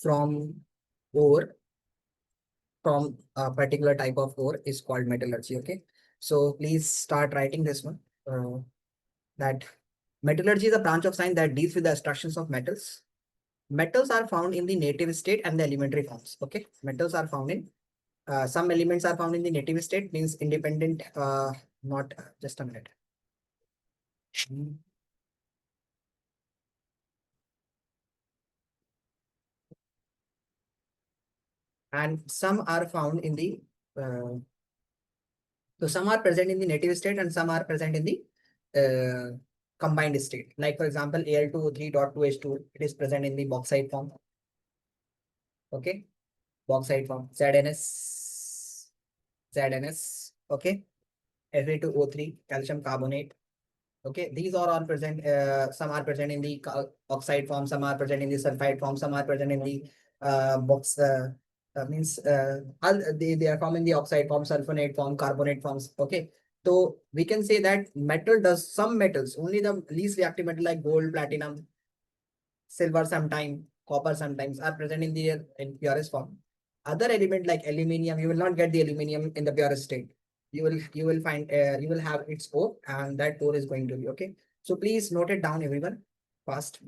from ore, from a particular type of ore is called metallurgy. Okay, so please start writing this one. That metallurgy is a branch of science that deals with the extractions of metals. Metals are found in the native state and the elementary forms. Okay, metals are found in some elements are found in the native state, means independent. Not just a minute. And some are found in the so some are present in the native state and some are present in the combined state. Like for example, Al2O3.2H2, it is present in the bauxite form. Okay, bauxite form. ZNS. Okay, Fe2O3, calcium carbonate. Okay, these are all present. Some are present in the oxide form, some are present in the sulfide form, some are present in the box. Means they are found in the oxide form, sulfonate form, carbonate forms. Okay, so we can say that metal does some metals, only the least reactive metal like gold, platinum, silver, sometime copper, sometimes are present in the in purest form. Other element like aluminium, you will not get the aluminium in the purest state. You will find you will have its ore, and that ore is going to be okay. So please note it down, everyone, fast.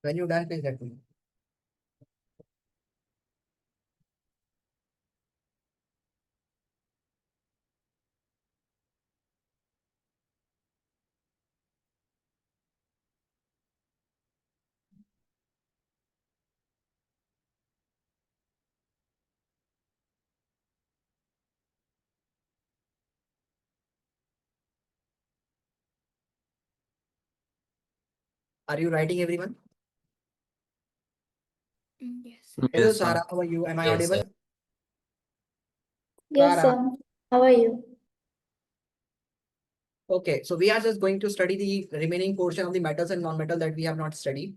When you done, please let me know. Are you writing, everyone? Yes. Hello, Yes, sir. Sarah. How are you? Am I Yes, audible? sir. Yes, Sarah. sir. How are you? Okay, so we are just going to study the remaining portion of the metals and non-metal that we have not studied.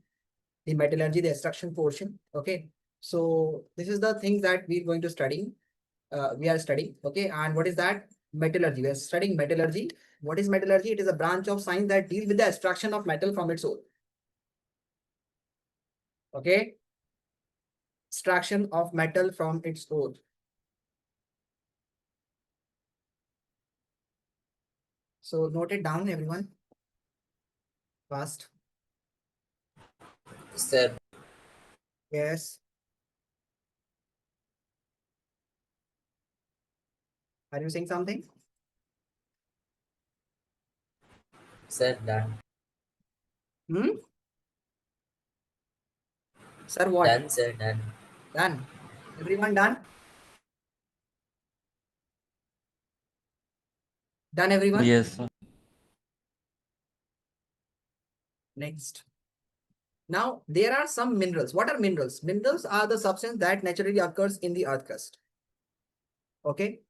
The metallurgy, the extraction portion. Okay, so this is the things that we're going to study. We are studying. Okay, and what is that? Metallurgy. We are studying metallurgy. What is metallurgy? It is a branch of science that deals with the extraction of metal from its ore. Okay, extraction of metal from its ore. So note it down, everyone. Fast. Sir, Yes. Are you saying something? sir, done. Hmm? Sir, what? Done, sir, done. Done. Everyone done? Done, everyone? Yes, sir. Next. Now, there are some minerals. What are minerals? Minerals are the substance that naturally occurs in the earth crust. Okay.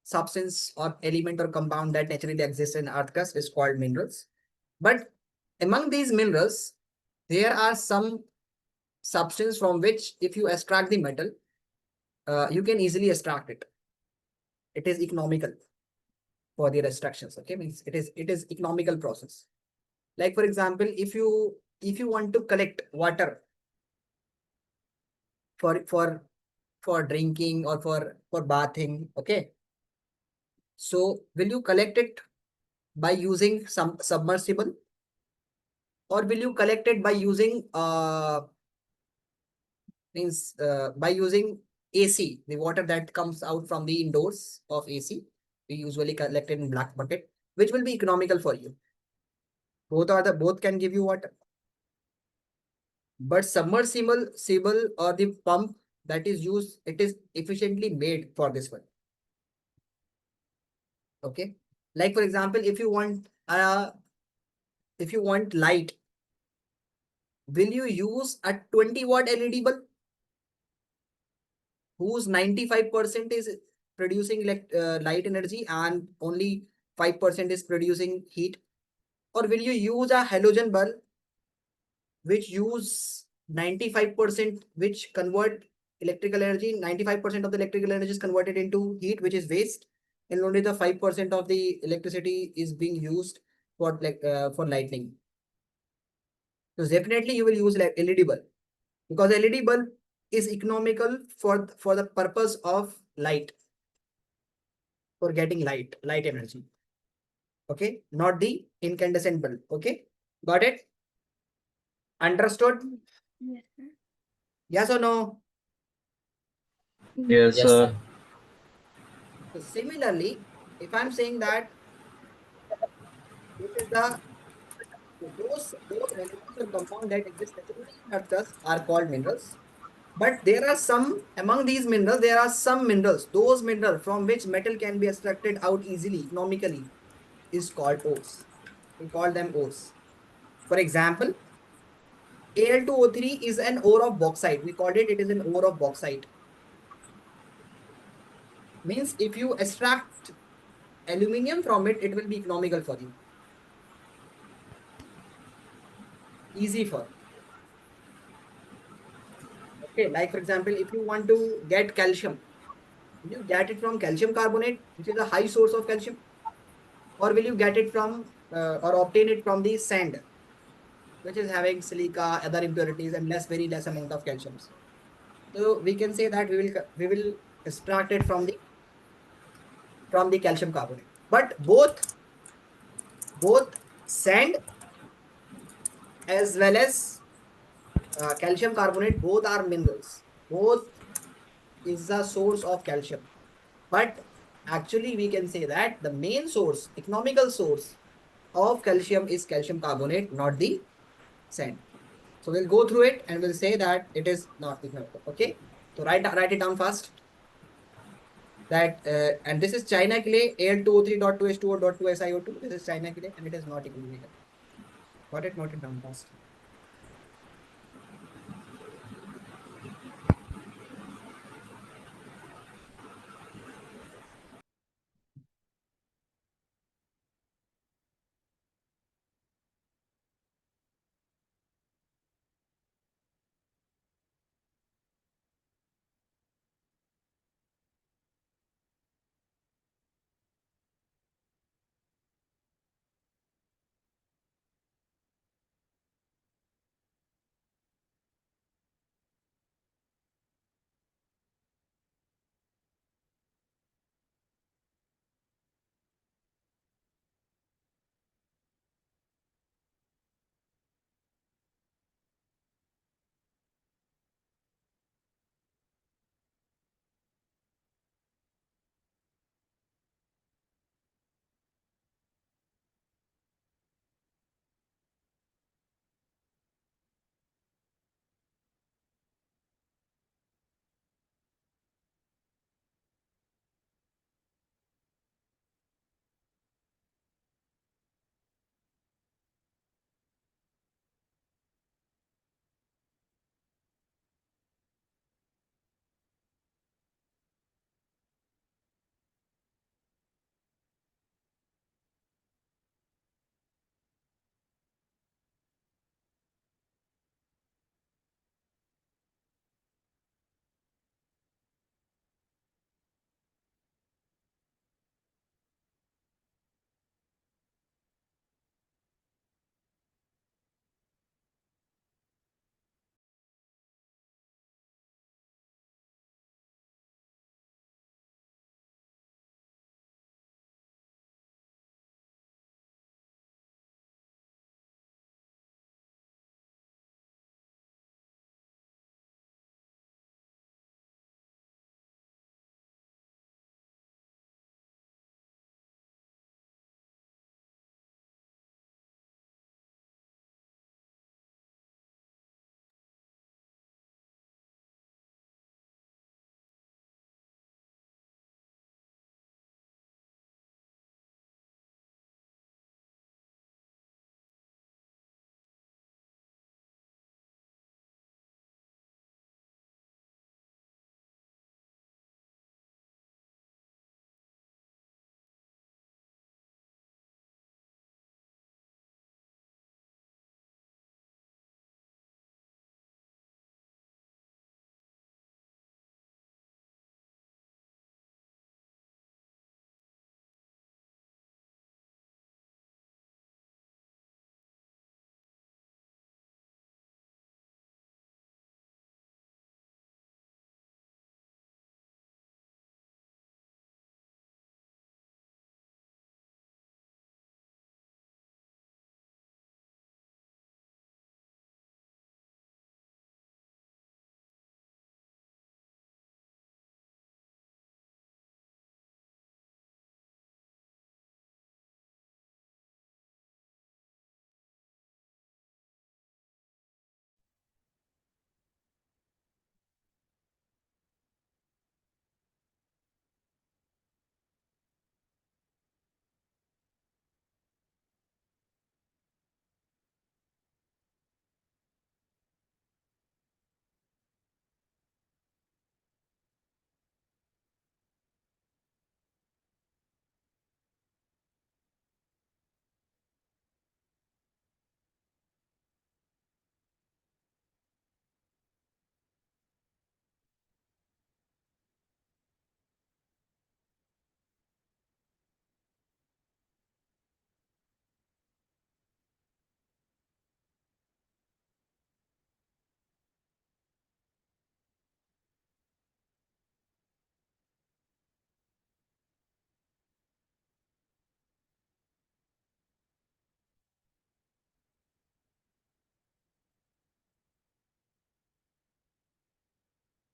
Substance or element or compound that naturally exists in earth crust is called minerals. But among these minerals, there are some substance from which if you extract the metal, you can easily extract it. It is economical for the extractions. Okay, means it is economical process. Like for example, if you want to collect water for drinking or for bathing, okay, so will you collect it by using some submersible? or will you collect it by using by using AC, the water that comes out from the indoors of AC? We usually collect it in black bucket, which will be economical for you. Both can give you water, but submersible or the pump that is used, it is efficiently made for this one. Okay, like for example, if you want light, will you use a 20-watt LED bulb whose 95% is producing light energy and only 5% is producing heat? Or will you use a halogen bulb which use 95%, which convert electrical energy, 95% of the electrical energy is converted into heat, which is waste, and only the 5% of the electricity is being used for lighting? So definitely you will use like LED bulb, because LED bulb is economical for the purpose of light, for getting light energy. Okay, not the incandescent bulb. Okay, got it? Understood? Yes, sir. Yes or no? Yes, Yes, sir. sir. So similarly, if I'm saying that it is those elements or compound that exist naturally in earth crust are called minerals. But there are some among these minerals, there are some minerals, those minerals from which metal can be extracted out easily, economically, is called ores. We call them ores. For example, Al2O3 is an ore of bauxite. We called it is an ore of bauxite. Means if you extract aluminium from it, it will be economical for you. Easy for. Okay, like for example, if you want to get calcium, will you get it from calcium carbonate, which is a high source of calcium? Or will you get it from or obtain it from the sand, which is having silica, other impurities, and very less amount of calciums? So we can say that we will extract it from the calcium carbonate. But both sand as well as calcium carbonate, both are minerals. Both is the source of calcium. But actually, we can say that the main source, economical source of calcium is calcium carbonate, not the sand. So we'll go through it and we'll say that it is not economical. Okay. So write it down fast. That and this is China clay Al2O3.2H2O.2SiO2. This is China clay and it is not economical. Got it? Note it down fast.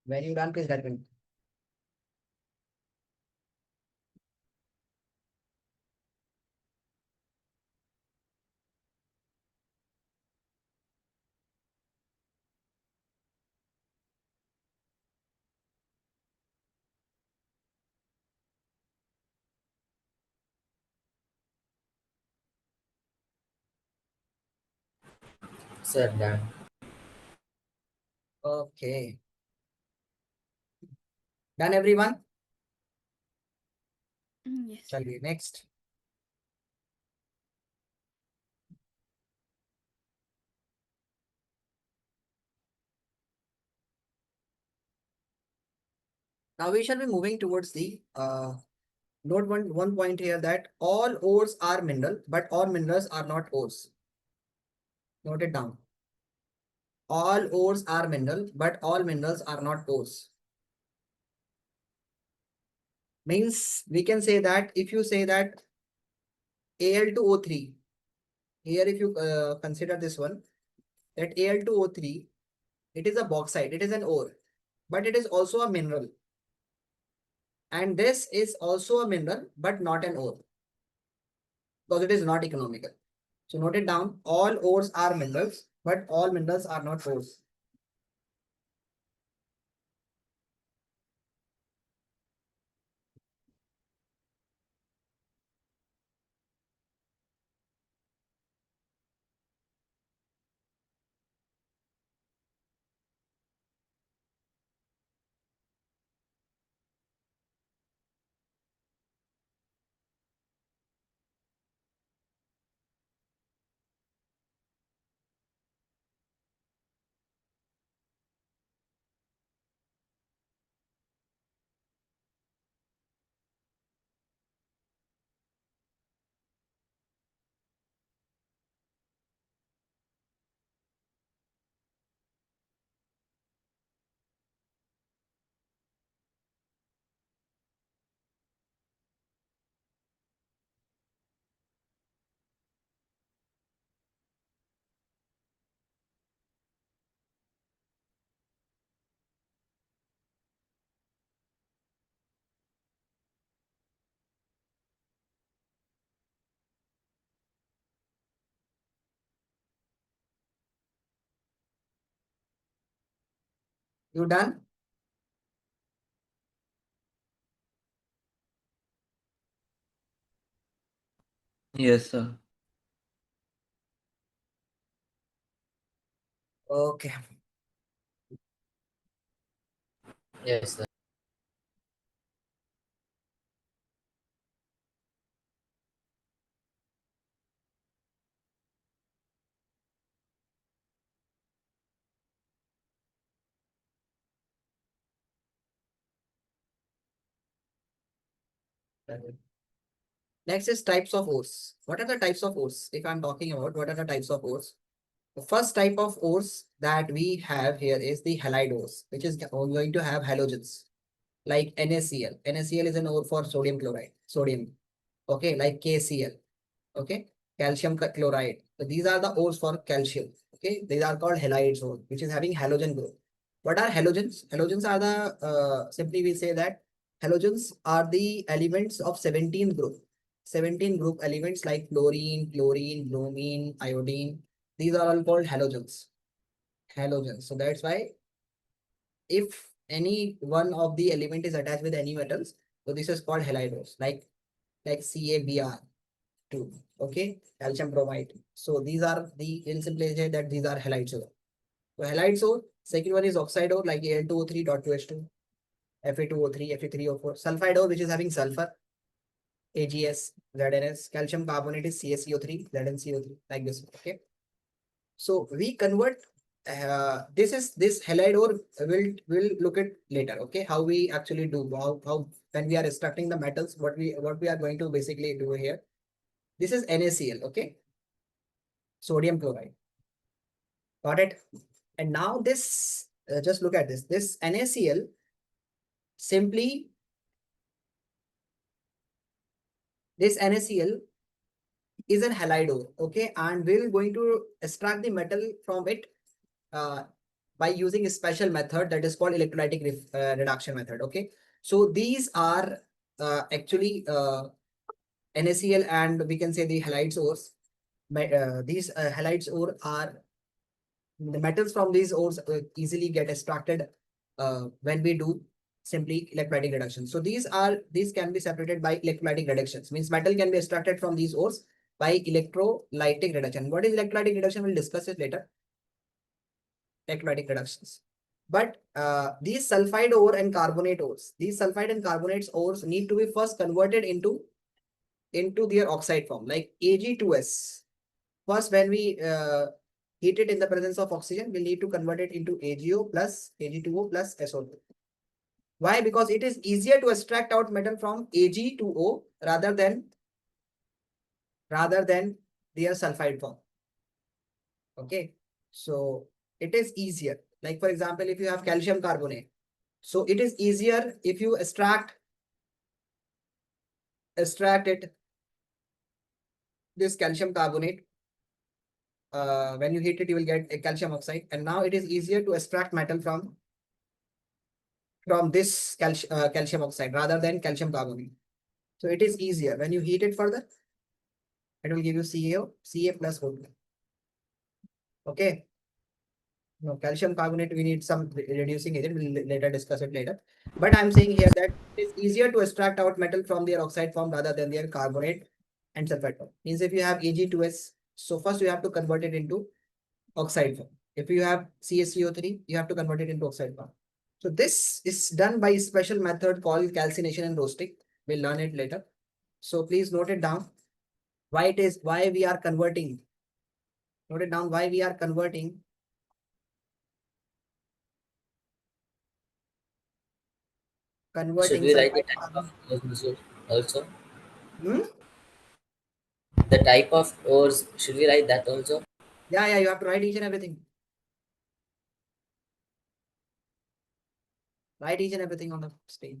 When you done, please let me know. Sir, done. Okay. Done, everyone? Yes. Shall we next? Now we shall be moving towards the note one point here that all ores are mineral, but all minerals are not ores. Note it down. All ores are mineral, but all minerals are not ores. Means we can say that if you say that Al2O3, here if you consider this one, that Al2O3, it is a bauxite, it is an ore, but it is also a mineral. And this is also a mineral, but not an ore, because it is not economical. So note it down, all ores are minerals, but all minerals are not ores. You done? Yes, sir. Okay. Yes, sir. Next is types of ores. What are the types of ores? If I'm talking about what are the types of ores? The first type of ores that we have here is the halide ores, which is going to have halogens like NaCl. NaCl is an ore for sodium chloride, sodium. Okay, like KCl. Okay, calcium chloride. So these are the ores for calcium. Okay, these are called halides ore, which is having halogen group. What are halogens? Halogens are the simply we say that halogens are the elements of 17 group. 17 group elements like fluorine, chlorine, bromine, iodine. These are all called halogens. Halogens. So that's why if any one of the element is attached with any metals, so this is called halide ores, like CaBr2. Okay, calcium bromide. So these are the in simply say that these are halides ore. So halides ore. Second one is oxide ore like Al2O3.2H2, Fe2O3, Fe3O4. Sulfide ore which is having sulfur, AgS, ZnS. Calcium carbonate is CaCO3, ZnCO3 like this. Okay. So we convert this halide ore will look at later. Okay, how we actually do how when we are extracting the metals, what we are going to basically do here. This is NaCl. Okay, sodium chloride. Got it. And now this just look at this. This NaCl simply this NaCl is an halide ore. Okay, and we're going to extract the metal from it. Uh, by using a special method that is called electrolytic reduction method. Okay, so these are actually NaCl, and we can say the halide ores. These halide ore are the metals from these ores easily get extracted when we do simply electrolytic reduction. So these can be separated by electrolytic reductions. Means metal can be extracted from these ores by electrolytic reduction. What is electrolytic reduction? We'll discuss it later. Electrolytic reductions. But these sulfide ore and carbonate ores, these sulfide and carbonates ores need to be first converted into their oxide form, like Ag2S. First, when we heat it in the presence of oxygen, we need to convert it into AgO plus Ag2O plus SO2. Why? Because it is easier to extract out metal from Ag2O rather than their sulfide form. Okay, so it is easier. Like for example, if you have calcium carbonate, so it is easier if you extract it, this calcium carbonate. When you heat it, you will get a calcium oxide, and now it is easier to extract metal from this calcium oxide rather than calcium carbonate. So it is easier. When you heat it further, it will give you CaO, Ca plus O2. Okay. No, calcium carbonate, we need some reducing agent. We'll later discuss it later. But I'm saying here that it's easier to extract out metal from their oxide form rather than their carbonate and sulfide form. Means if you have Ag2S, so first you have to convert it into oxide form. If you have CaCO3, you have to convert it into oxide form. So this is done by a special method called calcination and roasting. We'll learn it later. So please note it down. Why we are converting. Note it down why we are converting. Should Converting we write the sulfide type of carbon. ores also? Hmm? The type of ores, should we write that also? Yeah, you have to write each and everything. Write each and everything on the stage.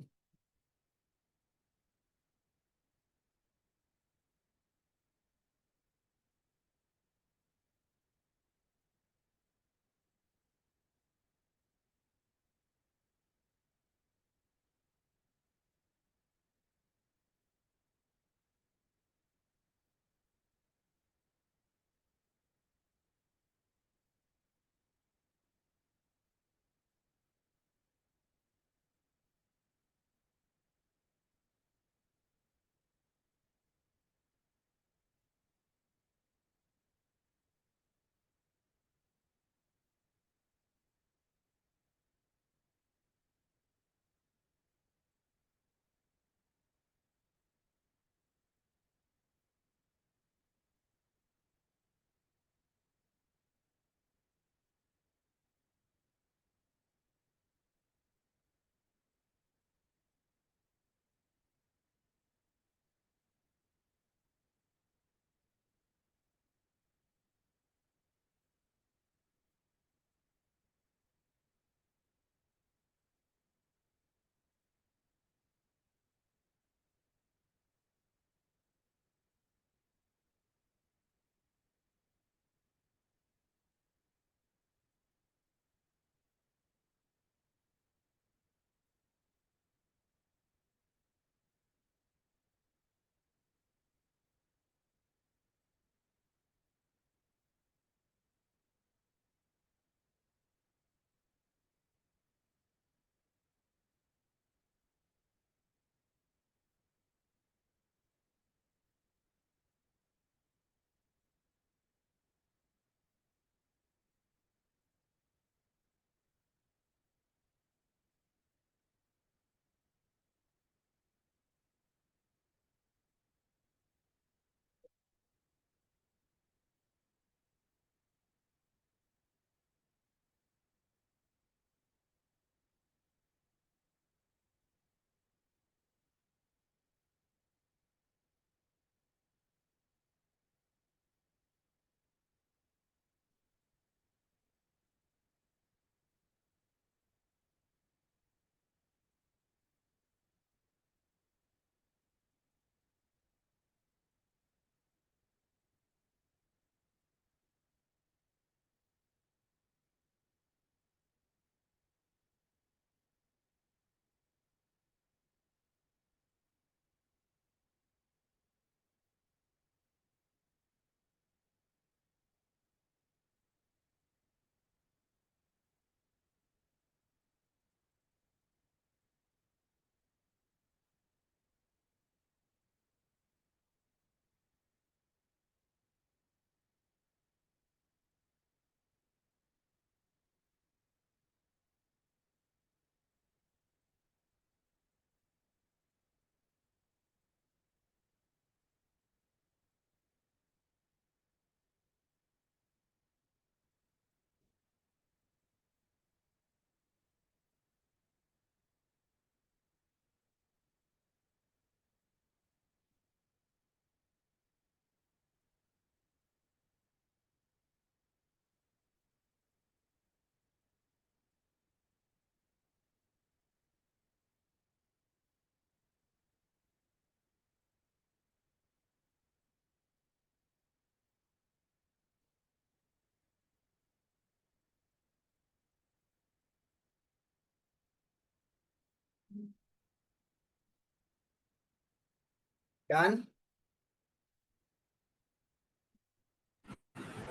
Done?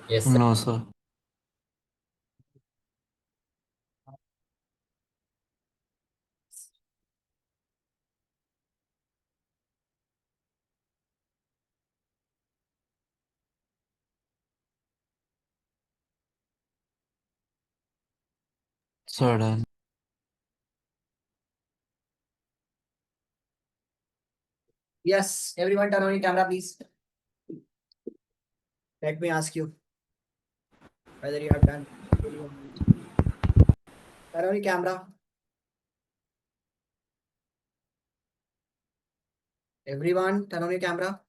Yes, sir. No, sir. Sir, done. Yes, everyone turn on your camera, please. Let me ask you whether you have done. Turn on your camera. Everyone, turn on your camera.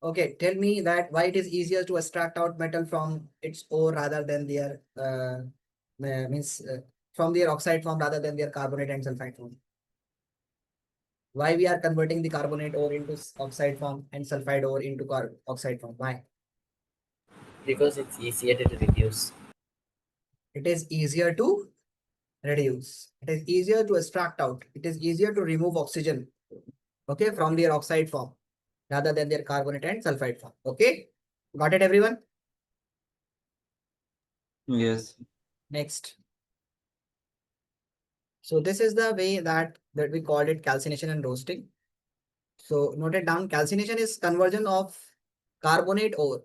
Okay, tell me that why it is easier to extract out metal from its ore rather than their means from their oxide form rather than their carbonate and sulfide form. Why we are converting the carbonate ore into oxide form and sulfide ore into oxide form? Why? Because it's easier to reduce. It is easier to reduce. It is easier to extract out. It is easier to remove oxygen, okay, from their oxide form rather than their carbonate and sulfide form. Okay, got it, everyone? Yes. Next. So this is the way that we called it calcination and roasting. So note it down. Calcination is conversion of carbonate ore.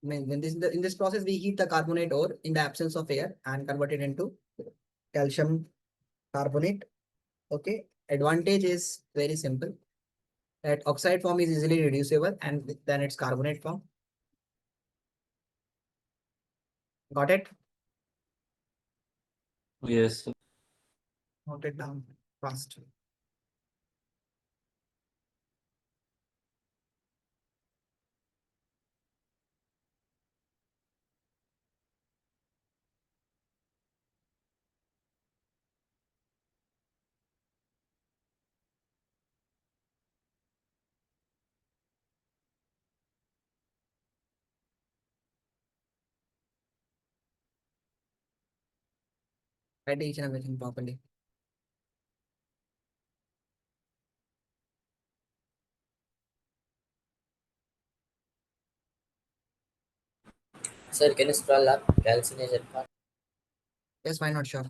I mean, in this process, we heat the carbonate ore in the absence of air and convert it into calcium carbonate. Okay. Advantage is very simple. That oxide form is easily reducible and then it's carbonate form. Got it? Yes, sir. Note it down fast. Write each and everything properly. Sir, can you scroll up calcination part? Yes, why not? Sure.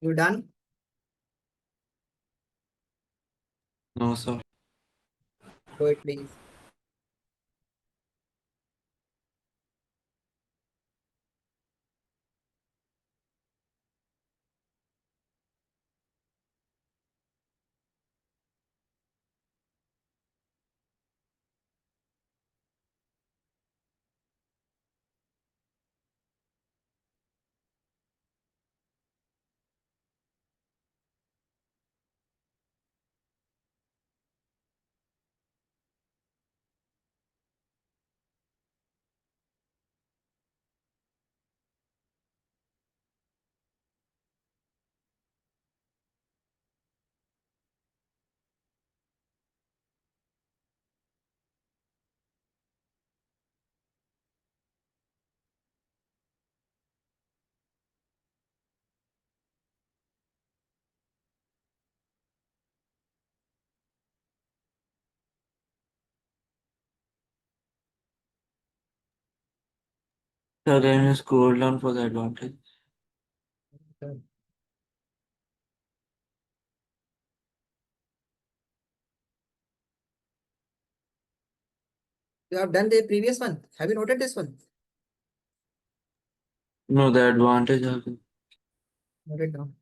You done? No, sir. Do it, please. Sir, then you scroll down for the advantage. Okay. You have done the previous one. Have you noted this one? No, the advantage of it. Note it down.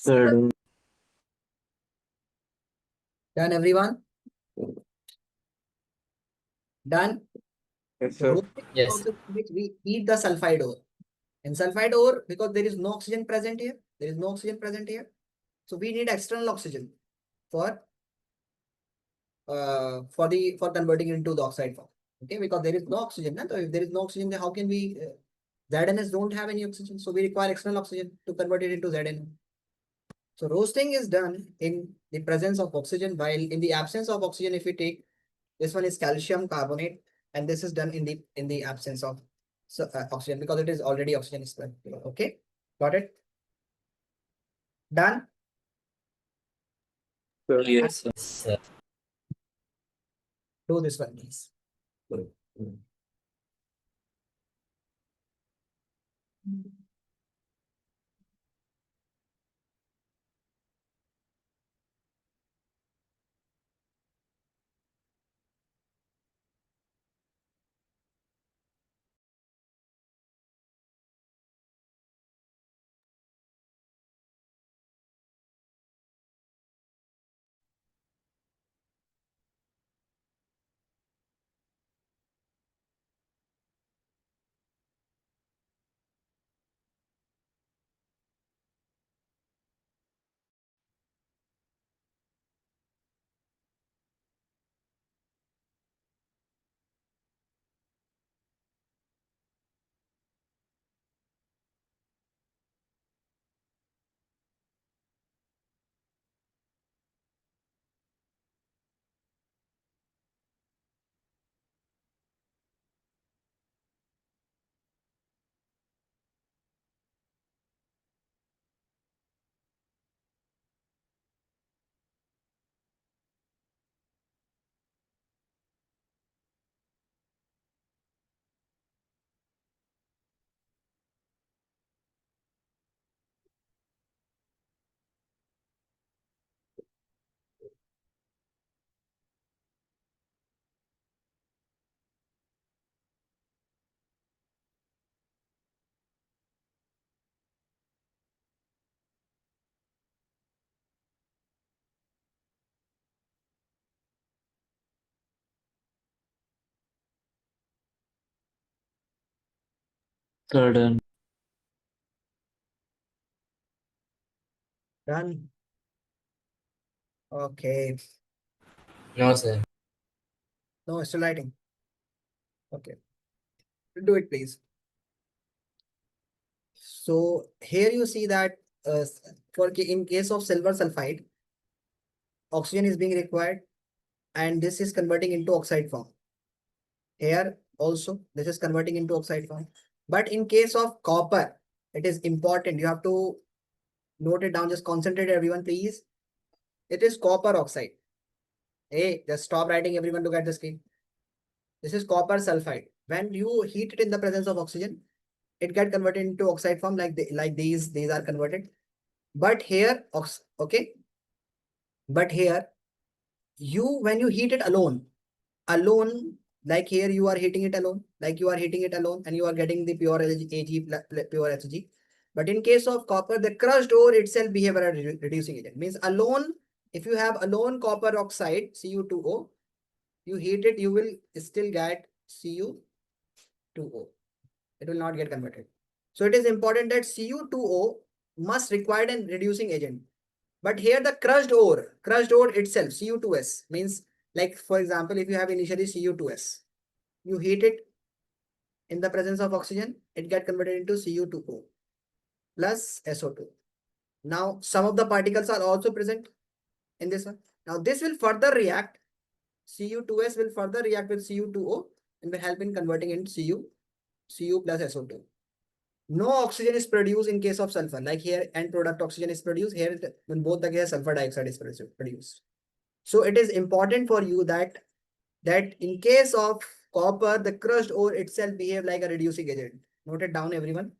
Sir, Done, everyone? Done? yes, So sir. roasting Yes. process in which we heat the sulfide ore. In sulfide ore, because there is no oxygen present here, there is no oxygen present here. So we need external oxygen for for converting into the oxide form. Okay, because there is no oxygen. So if there is no oxygen, then how can we ZNS don't have any oxygen, so we require external oxygen to convert it into ZN. So roasting is done in the presence of oxygen, while in the absence of oxygen, if we take this one is calcium carbonate, and this is done in the absence of oxygen because it is already oxygen is present. Okay, got it? Done. Sir, yes, sir. Sir. Do this one, please. Certain. Done. Okay. No, sir. No, still writing. Okay. Do it, please. So here you see that in case of silver sulfide, oxygen is being required, and this is converting into oxide form. Here also, this is converting into oxide form. But in case of copper, it is important. You have to note it down. Just concentrate, everyone, please. It is copper oxide. Hey, just stop writing, everyone. Look at the screen. This is copper sulfide. When you heat it in the presence of oxygen, it get converted into oxide form like these are converted. But here, okay. But here, when you heat it alone, like here you are heating it alone, and you are getting the pure Ag, pure Hg. But in case of copper, the crushed ore itself behave as a reducing agent. Means alone, if you have alone copper oxide, Cu2O, you heat it, you will still get Cu2O. It will not get converted. So it is important that Cu2O must require a reducing agent. But here the crushed ore itself, Cu2S, means like for example, if you have initially Cu2S, you heat it in the presence of oxygen, it get converted into Cu2O plus SO2. Now some of the particles are also present in this one. Now this will further react, Cu2S will further react with Cu2O and will help in converting into Cu plus SO2. No oxygen is produced in case of sulfur. Like here, end product oxygen is produced. Here, in both the cases, sulfur dioxide is produced. So it is important for you that in case of copper, the crushed ore itself behave like a reducing agent. Note it down, everyone.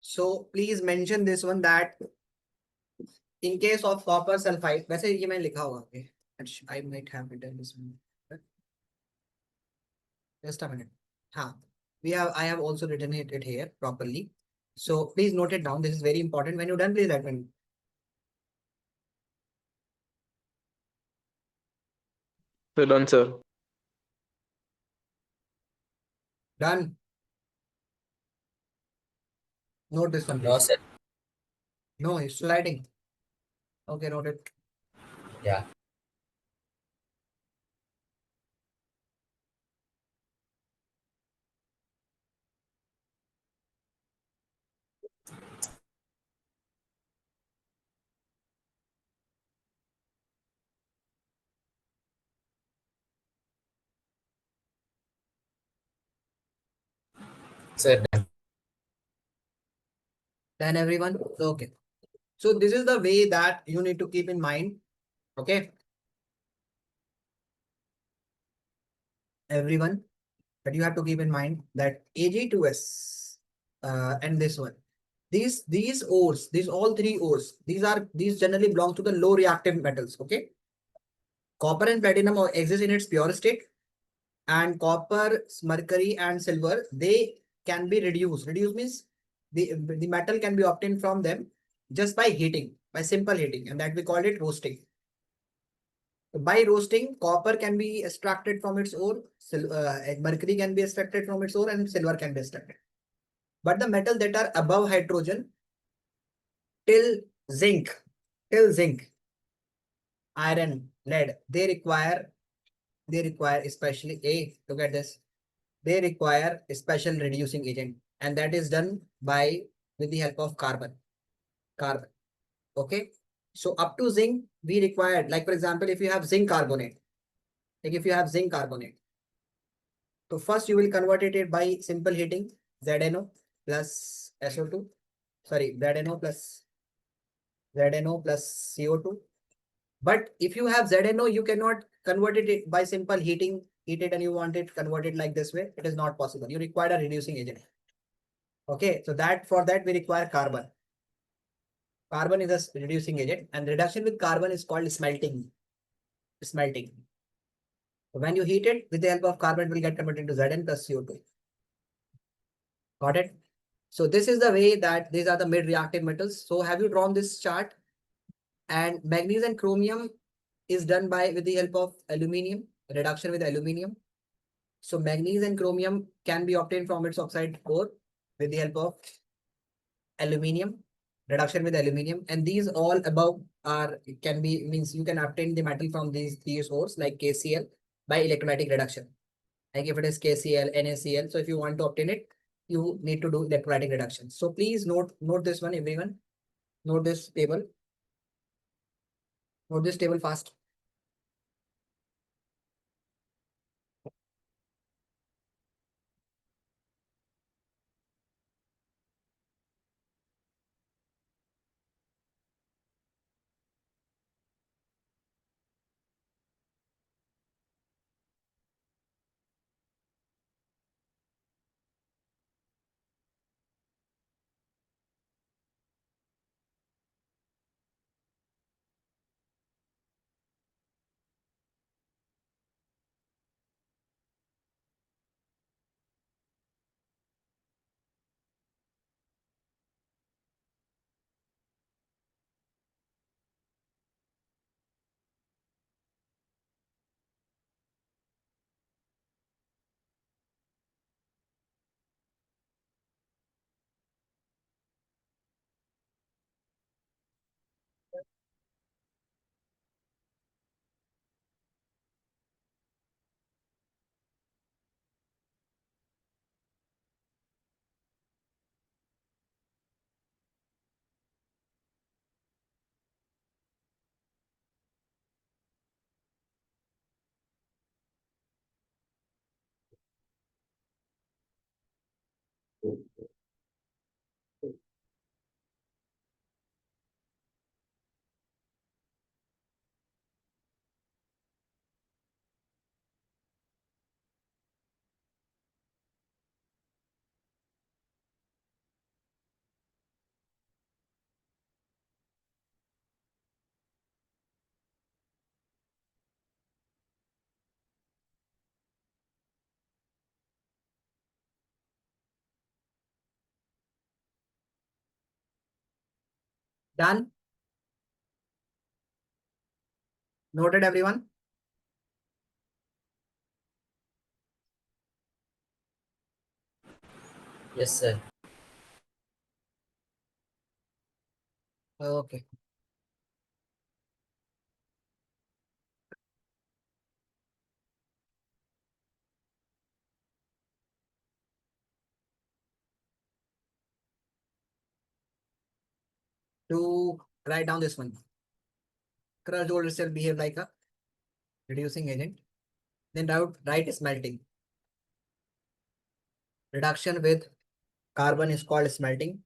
So please mention this one that in case of copper sulfide, वैसे ये मैंने लिखा होगा पे. I might have written this one. Just a minute. हाँ, I have also written it here properly. So please note it down. This is very important. When you're done, please let me know. So done, sir. Done. Note this one, No, please. sir. No, it's sliding. Okay, note it. Yeah. Sir, done. Done, everyone. Okay. So this is the way that you need to keep in mind. Okay, everyone, that you have to keep in mind that Ag2S and this one. These ores, these all three ores, these generally belong to the low reactive metals. Okay, copper and platinum exist in its pure state, and copper, mercury, and silver, they can be reduced. Reduced means the metal can be obtained from them just by heating, by simple heating, and that we call it roasting. By roasting, copper can be extracted from its ore, mercury can be extracted from its ore, and silver can be extracted. But the metal that are above hydrogen till zinc, till zinc, iron, lead, they require especially a look at this. They require a special reducing agent, and that is done by with the help of carbon. Carbon. Okay. So up to zinc, we require, like for example, if you have zinc carbonate, like if you have zinc carbonate. So first you will convert it by simple heating ZNO plus SO2. Sorry, ZNO plus CO2. But if you have ZNO, you cannot convert it by simple heating, heat it and you want it converted like this way. It is not possible. You require a reducing agent. Okay, so that for that we require carbon. Carbon is a reducing agent, and reduction with carbon is called smelting. Smelting. When you heat it with the help of carbon, it will get converted into Zn plus CO2. Got it? So this is the way that these are the mid-reactive metals. So have you drawn this chart? And magnesium and chromium is done by with the help of aluminium, reduction with aluminium. So magnesium and chromium can be obtained from its oxide ore with the help of aluminium, reduction with aluminium. And these all above are can be means you can obtain the metal from these ores like KCl by electrolytic reduction. Like if it is KCl, NaCl. So if you want to obtain it, you need to do electrolytic reduction. So please note this one, everyone. Note this table. Note this table fast. Done? Noted, everyone? Yes, sir. Okay. To write down this one. Crushed gold itself behave like a reducing agent. Then write smelting. Reduction with carbon is called smelting.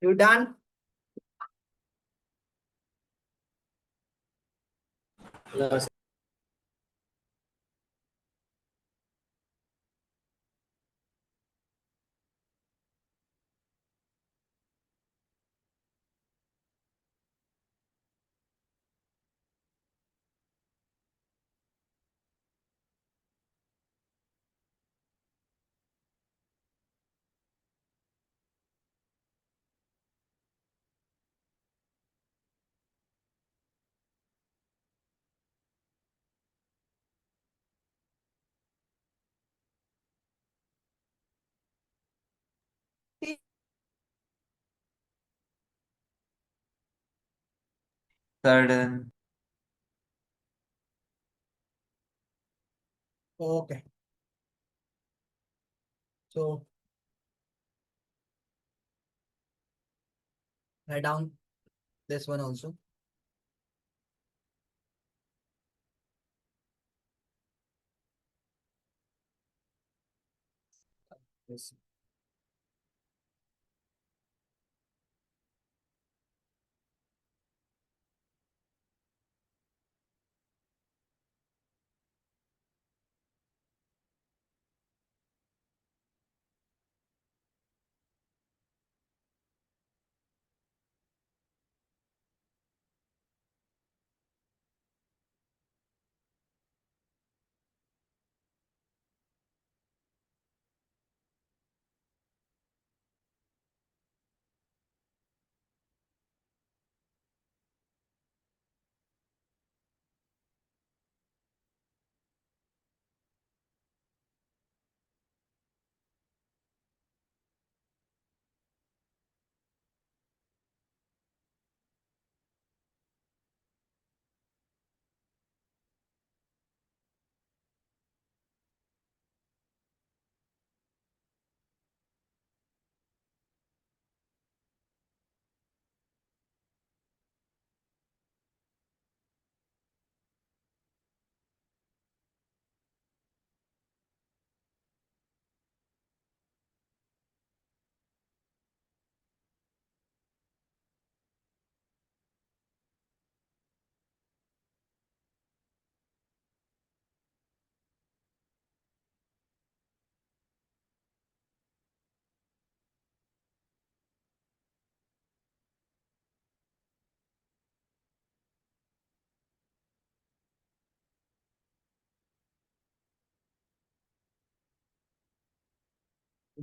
You done? No, sir. Sudden. Okay. So write down this one also. Yes.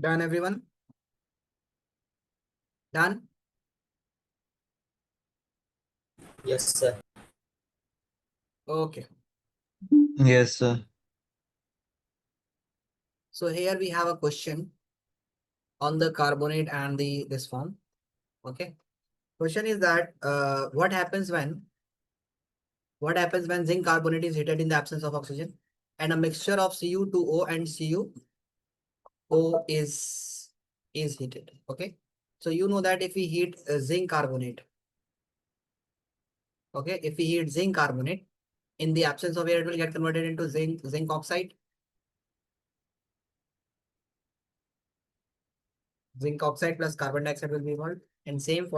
Done, everyone? Done? Yes, sir. Okay. Yes, sir. So here we have a question on the carbonate and the this form. Okay. Question is that what happens when zinc carbonate is heated in the absence of oxygen and a mixture of Cu2O and CuO is heated. Okay. So you know that if we heat zinc carbonate, okay, if we heat zinc carbonate in the absence of air, it will get converted into zinc oxide. Zinc oxide plus carbon dioxide will be evolved, and same for